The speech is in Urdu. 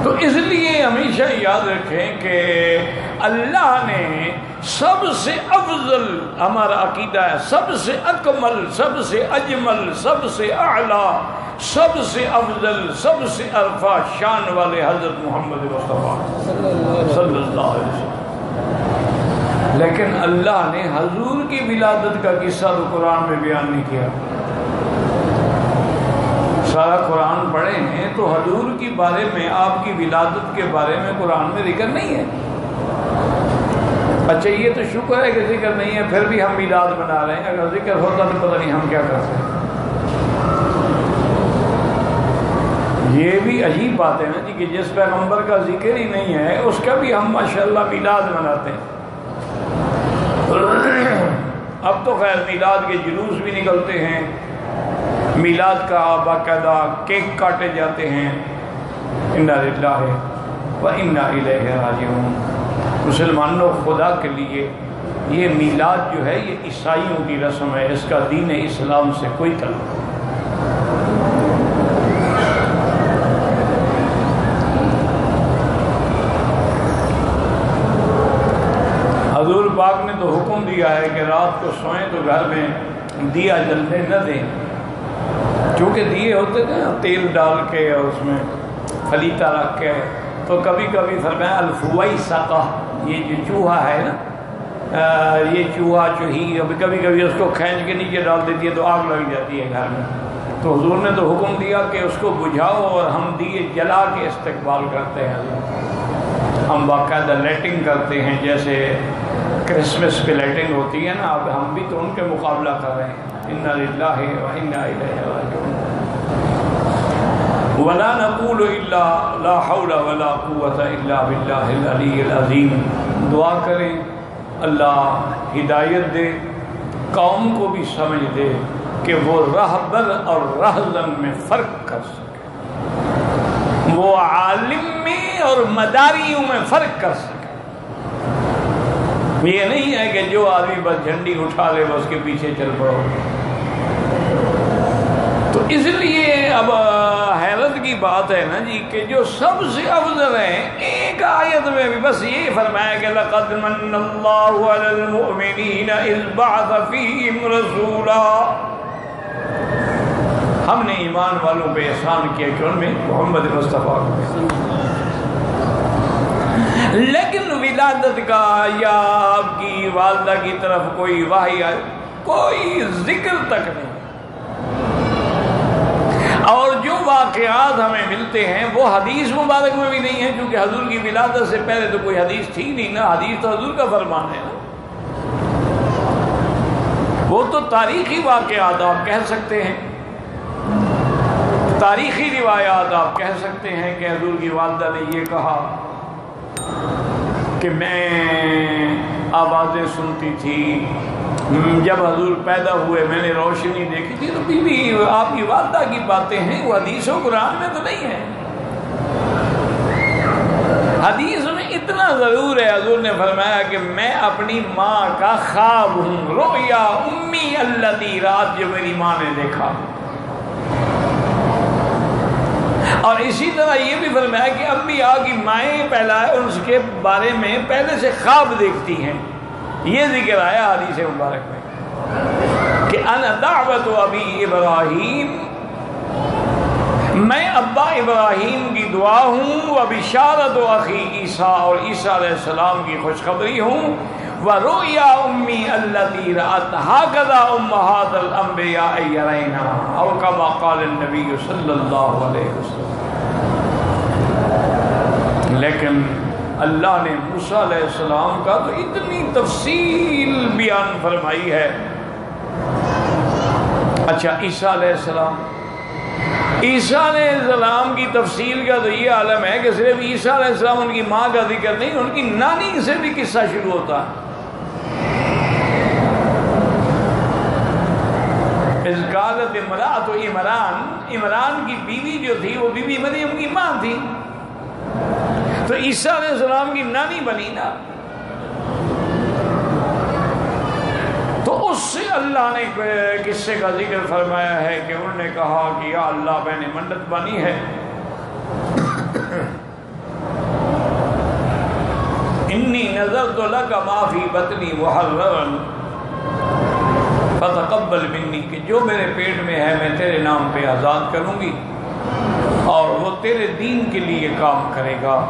تو اس لیے ہمیشہ یاد رکھیں کہ اللہ نے سب سے افضل، ہمارا عقیدہ ہے، سب سے اکمل، سب سے اجمل، سب سے اعلیٰ، سب سے افضل، سب سے ارفع شان والے حضرت محمد مصطفیٰ صلی اللہ علیہ وسلم، لیکن اللہ نے حضور کی ولادت کا قصہ تو قرآن میں بیان نہیں کیا۔ سارا قرآن پڑھے ہیں تو حضور کے بارے میں، آپ کی ولادت کے بارے میں قرآن میں ذکر نہیں ہے۔ اچھا یہ تو شکر ہے کہ ذکر نہیں ہے، پھر بھی ہم میلاد منا رہے ہیں، اگر ذکر ہوتا تو پتہ نہیں ہم کیا کرتے۔ یہ بھی عجیب بات ہے نا جی کہ جس پیغمبر کا ذکر ہی نہیں ہے اس کا بھی ہم ماشاءاللہ میلاد مناتے ہیں۔ اب تو خیر میلاد کے جلوس بھی نکلتے ہیں، میلاد کا باقاعدہ کیک کاٹے جاتے ہیں۔ انا للہ و انا الیہ راجعون۔ مسلمانوں، خدا کے لیے یہ میلاد جو ہے یہ عیسائیوں کی رسم ہے، اس کا دین اسلام سے کوئی تعلق نہیں۔ حضور پاک نے تو حکم دیا ہے کہ رات کو سوئیں تو گھر میں دیا جلنے نہ دیں، چونکہ دیے ہوتے تھے تیل ڈال کے اور اس میں خلیطہ رکھ کے، تو کبھی کبھی فرمایا الفویسقہ، یہ جو چوہا ہے نا، یہ چوہا چوہی کبھی کبھی اس کو کھینچ کے نیچے ڈال دیتی ہے تو آگ لگ جاتی ہے گھر میں، تو حضور نے تو حکم دیا کہ اس کو بجھاؤ اور ہم دیے جلا کے استقبال کرتے ہیں۔ ہم باقاعدہ لائٹنگ کرتے ہیں، جیسے کرسمس پہ لائٹنگ ہوتی ہے نا، اب ہم بھی تو ان کے مقابلہ کر رہے ہیں۔ انا للہ و انا الیہ راجعون۔ ولا نقول الا لا حول ولا قوۃ الا باللہ العلی العظیم۔ دعا کریں اللہ ہدایت دے، قوم کو بھی سمجھ دے کہ وہ رہبر اور رہزن میں فرق کر سکے، وہ عالم میں اور مداریوں میں فرق کر سکے۔ یہ نہیں ہے کہ جو آدمی بس جھنڈی اٹھا لے بس کے پیچھے چل پڑو۔ تو اس لیے اب حیرت کی بات ہے نا جی کہ جو سب سے افضل ہیں، ایک آیت میں بھی بس یہ فرمایا کہ لقد من اللہ علی المؤمنین اذ بعث فیہم رسولا، ہم نے ایمان والوں پہ احسان کیا کہ ان میں محمد مصطفیٰ کو، لیکن ولادت کا یا آپ کی والدہ کی طرف کوئی وحی آئے، کوئی ذکر تک نہیں، اور جو واقعات ہمیں ملتے ہیں وہ حدیث مبارک میں بھی نہیں ہے، کیونکہ حضور کی ولادت سے پہلے تو کوئی حدیث تھی نہیں نا، حدیث تو حضور کا فرمان ہے نا، وہ تو تاریخی واقعات آپ کہہ سکتے ہیں، تاریخی روایات آپ کہہ سکتے ہیں کہ حضور کی والدہ نے یہ کہا کہ میں آوازیں سنتی تھی، جب حضور پیدا ہوئے میں نے روشنی دیکھی تھی، تو بی آپ کی والدہ کی باتیں ہیں، وہ حدیث و قرآن میں تو نہیں ہے۔ حدیث میں اتنا ضرور ہے، حضور نے فرمایا کہ میں اپنی ماں کا خواب ہوں، رؤیا امی التی، رات جو میری ماں نے دیکھا۔ اور اسی طرح یہ بھی فرمایا کہ انبیاء کی مائیں پہلا ہے، ان کے بارے میں پہلے سے خواب دیکھتی ہیں، یہ ذکر آیا حدیث مبارک میں کہ انا دعوت ابی ابراہیم، میں ابا ابراہیم کی دعا ہوں، و بشارت اخی عیسیٰ، اور عیسیٰ علیہ السلام کی خوشخبری ہوں، ورؤیا امی التی رأت ہکذا امہات الانبیاء یرینا، او کما قال النبی صلی اللہ علیہ وسلم۔ لیکن اللہ نے موسیٰ علیہ السلام کا تو اتنی تفصیل بیان فرمائی ہے۔ اچھا عیسیٰ علیہ السلام، عیسیٰ علیہ السلام کی تفصیل کا تو یہ عالم ہے کہ صرف عیسیٰ علیہ السلام ان کی ماں کا ذکر نہیں، ان کی نانی سے بھی قصہ شروع ہوتا ہے۔ اذ قالت امرأۃ عمران، عمران کی بیوی جو تھی وہ بیوی مریم کی ماں تھی، تو عیسیٰ علیہ السلام کی نانی بنی نا، تو اس سے اللہ نے قصے کا ذکر فرمایا ہے کہ انہوں نے کہا کہ یا اللہ میں نے منت بانی ہے نذرت لک ما فی بطنی محررا فتقبل منی، کہ جو میرے پیٹ میں ہے میں تیرے نام پہ آزاد کروں گی اور وہ تیرے دین کے لیے کام کرے گا۔